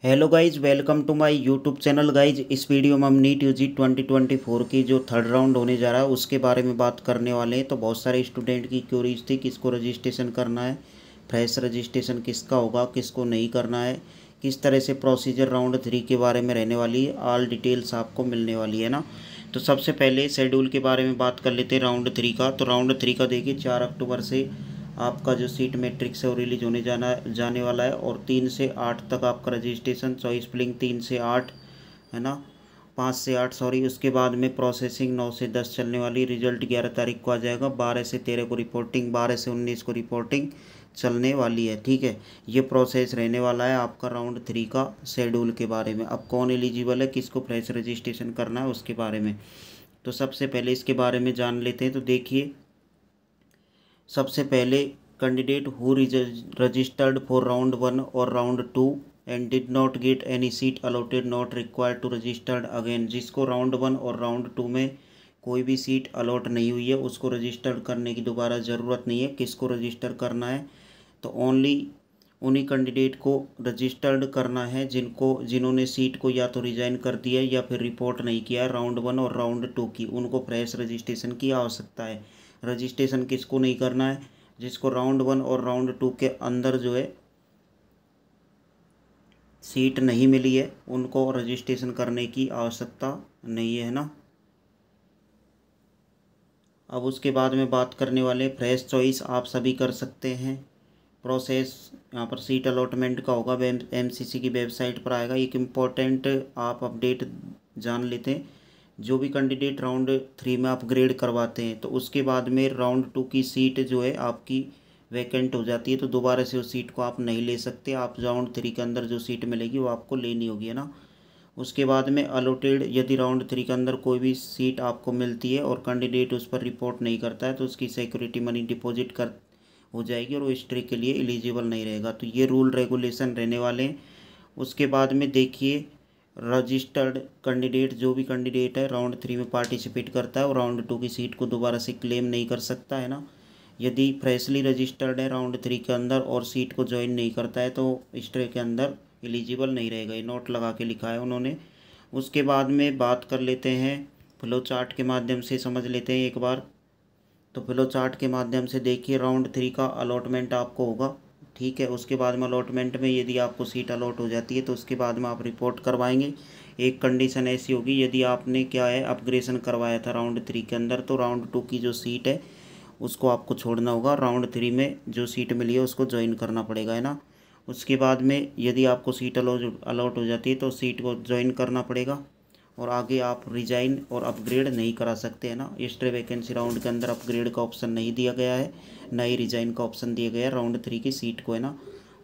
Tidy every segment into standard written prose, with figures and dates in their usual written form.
Hello guys, welcome to my YouTube channel. Guys, इस video में हम नीट यूजी 2024 की जो थर्ड राउंड होने जा रहा है उसके बारे में बात करने वाले हैं। तो बहुत सारे स्टूडेंट की क्यूरीज थी, किसको रजिस्ट्रेशन करना है, फ्रेश रजिस्ट्रेशन किसका होगा, किसको नहीं करना है, किस तरह से प्रोसीजर राउंड 3 के बारे में रहने वाली है, ऑल डिटेल्स आपको मिलने वाली है ना। तो सबसे पहले शेड्यूल के बारे में बात कर लेते हैं राउंड 3 का। तो राउंड 3 का देखिए 4 अक्टूबर से आपका जो सीट मैट्रिक्स है वो रिलीज होने जाने वाला है और 3 से 8 तक आपका रजिस्ट्रेशन, चॉइस फिलिंग 3 से 8 है ना, 5 से 8 सॉरी। उसके बाद में प्रोसेसिंग 9 से 10 चलने वाली, रिजल्ट 11 तारीख को आ जाएगा, 12 से 13 को रिपोर्टिंग, 12 से 19 को रिपोर्टिंग चलने वाली है। ठीक है, ये प्रोसेस रहने वाला है आपका राउंड 3 का शेड्यूल के बारे में। अब कौन एलिजिबल है, किसको फ्रेश रजिस्ट्रेशन करना है उसके बारे में, तो सबसे पहले इसके बारे में जान लेते हैं। तो देखिए, सबसे पहले candidate who registered for round 1 और round 2 and did not get any seat allotted not required to registered again. जिसको राउंड 1 और राउंड 2 में कोई भी सीट अलॉट नहीं हुई है उसको रजिस्टर करने की दोबारा ज़रूरत नहीं है। किसको रजिस्टर करना है, तो ओनली उन्हीं कैंडिडेट को रजिस्टर्ड करना है जिन्होंने सीट को या तो रिजाइन कर दिया है या फिर रिपोर्ट नहीं किया है राउंड 1 और राउंड 2 की, उनको फ्रेश रजिस्ट्रेशन की आवश्यकता है। रजिस्ट्रेशन किसको नहीं करना है, जिसको राउंड 1 और राउंड 2 के अंदर जो है सीट नहीं मिली है उनको रजिस्ट्रेशन करने की आवश्यकता नहीं है ना। अब उसके बाद में बात करने वाले फ्रेश चॉइस आप सभी कर सकते हैं। प्रोसेस यहाँ पर सीट अलॉटमेंट का होगा, एमसीसी की वेबसाइट पर आएगा। एक इम्पॉर्टेंट आप अपडेट जान लेते हैं, जो भी कैंडिडेट राउंड 3 में अपग्रेड करवाते हैं तो उसके बाद में राउंड 2 की सीट जो है आपकी वैकेंट हो जाती है, तो दोबारा से उस सीट को आप नहीं ले सकते। आप राउंड 3 के अंदर जो सीट मिलेगी वो आपको लेनी होगी, है ना। उसके बाद में अलॉटेड, यदि राउंड 3 के अंदर कोई भी सीट आपको मिलती है और कैंडिडेट उस पर रिपोर्ट नहीं करता है तो उसकी सिक्योरिटी मनी डिपॉजिट कर हो जाएगी और वो हिस्ट्री के लिए एलिजिबल नहीं रहेगा। तो ये रूल रेगुलेशन रहने वाले हैं। उसके बाद में देखिए, रजिस्टर्ड कैंडिडेट, जो भी कैंडिडेट है राउंड 3 में पार्टिसिपेट करता है और राउंड 2 की सीट को दोबारा से क्लेम नहीं कर सकता, है ना। यदि फ्रेशली रजिस्टर्ड है राउंड 3 के अंदर और सीट को ज्वाइन नहीं करता है तो हिस्ट्री के अंदर एलिजिबल नहीं रहेगा, ये नोट लगा के लिखा है उन्होंने। उसके बाद में बात कर लेते हैं, फ्लो चार्ट के माध्यम से समझ लेते हैं एक बार। तो फ्लो चार्ट के माध्यम से देखिए, राउंड 3 का अलॉटमेंट आपको होगा, ठीक है। उसके बाद में अलॉटमेंट में यदि आपको सीट अलॉट हो जाती है तो उसके बाद में आप रिपोर्ट करवाएंगे। एक कंडीशन ऐसी होगी, यदि आपने क्या है अपग्रेडेशन करवाया था राउंड 3 के अंदर तो राउंड 2 की जो सीट है उसको आपको छोड़ना होगा, राउंड 3 में जो सीट मिली है उसको ज्वाइन करना पड़ेगा, है ना। उसके बाद में यदि आपको सीट अलॉट हो जाती है तो सीट को ज्वाइन करना पड़ेगा और आगे आप रिजाइन और अपग्रेड नहीं करा सकते, है ना। एक्स्ट्रा वैकेंसी राउंड के अंदर अपग्रेड का ऑप्शन नहीं दिया गया है, ना ही रिजाइन का ऑप्शन दिया गया है राउंड 3 की सीट को, है ना।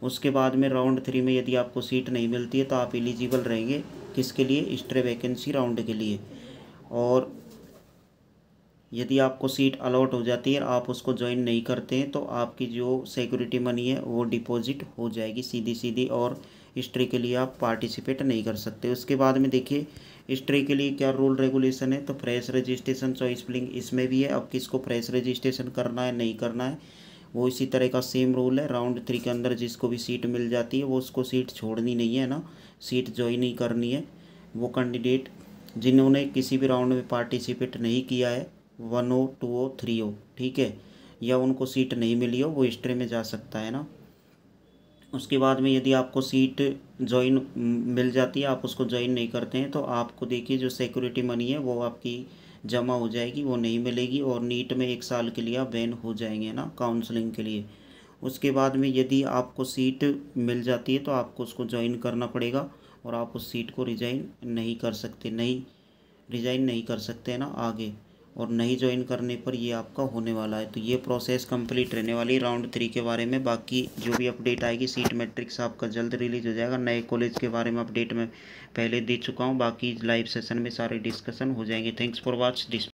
उसके बाद में राउंड 3 में यदि आपको सीट नहीं मिलती है तो आप एलिजिबल रहेंगे किसके लिए, एक्स्ट्रा वैकेंसी राउंड के लिए। और यदि आपको सीट अलॉट हो जाती है आप उसको ज्वाइन नहीं करते हैं तो आपकी जो सिक्योरिटी मनी है वो डिपॉजिट हो जाएगी सीधी सीधी, और हिस्ट्री के लिए आप पार्टिसिपेट नहीं कर सकते। उसके बाद में देखिए, हिस्ट्री के लिए क्या रूल रेगुलेशन है, तो फ्रेश रजिस्ट्रेशन, चॉइस फिलिंग इसमें भी है। अब किसको फ्रेश रजिस्ट्रेशन करना है नहीं करना है, वो इसी तरह का सेम रूल है। राउंड 3 के अंदर जिसको भी सीट मिल जाती है वो उसको सीट छोड़नी नहीं है ना, सीट ज्वाइन नहीं करनी है। वो कैंडिडेट जिन्होंने किसी भी राउंड में पार्टिसिपेट नहीं किया है, 1 हो 2 हो 3 हो, ठीक है, या उनको सीट नहीं मिली हो, वो हिस्ट्री में जा सकता है ना। उसके बाद में यदि आपको सीट ज्वाइन मिल जाती है, आप उसको ज्वाइन नहीं करते हैं तो आपको देखिए जो सिक्योरिटी मनी है वो आपकी जमा हो जाएगी, वो नहीं मिलेगी और नीट में 1 साल के लिए आप बैन हो जाएंगे ना काउंसलिंग के लिए। उसके बाद में यदि आपको सीट मिल जाती है तो आपको उसको ज्वाइन करना पड़ेगा और आप उस सीट को रिजाइन नहीं कर सकते, रिजाइन नहीं कर सकते हैं ना आगे, और नहीं ज्वाइन करने पर ये आपका होने वाला है। तो ये प्रोसेस कंप्लीट रहने वाली राउंड 3 के बारे में। बाकी जो भी अपडेट आएगी, सीट मैट्रिक्स आपका जल्द रिलीज हो जाएगा। नए कॉलेज के बारे में अपडेट मैं पहले दे चुका हूँ, बाकी लाइव सेशन में सारे डिस्कशन हो जाएंगे। Thanks for watch this.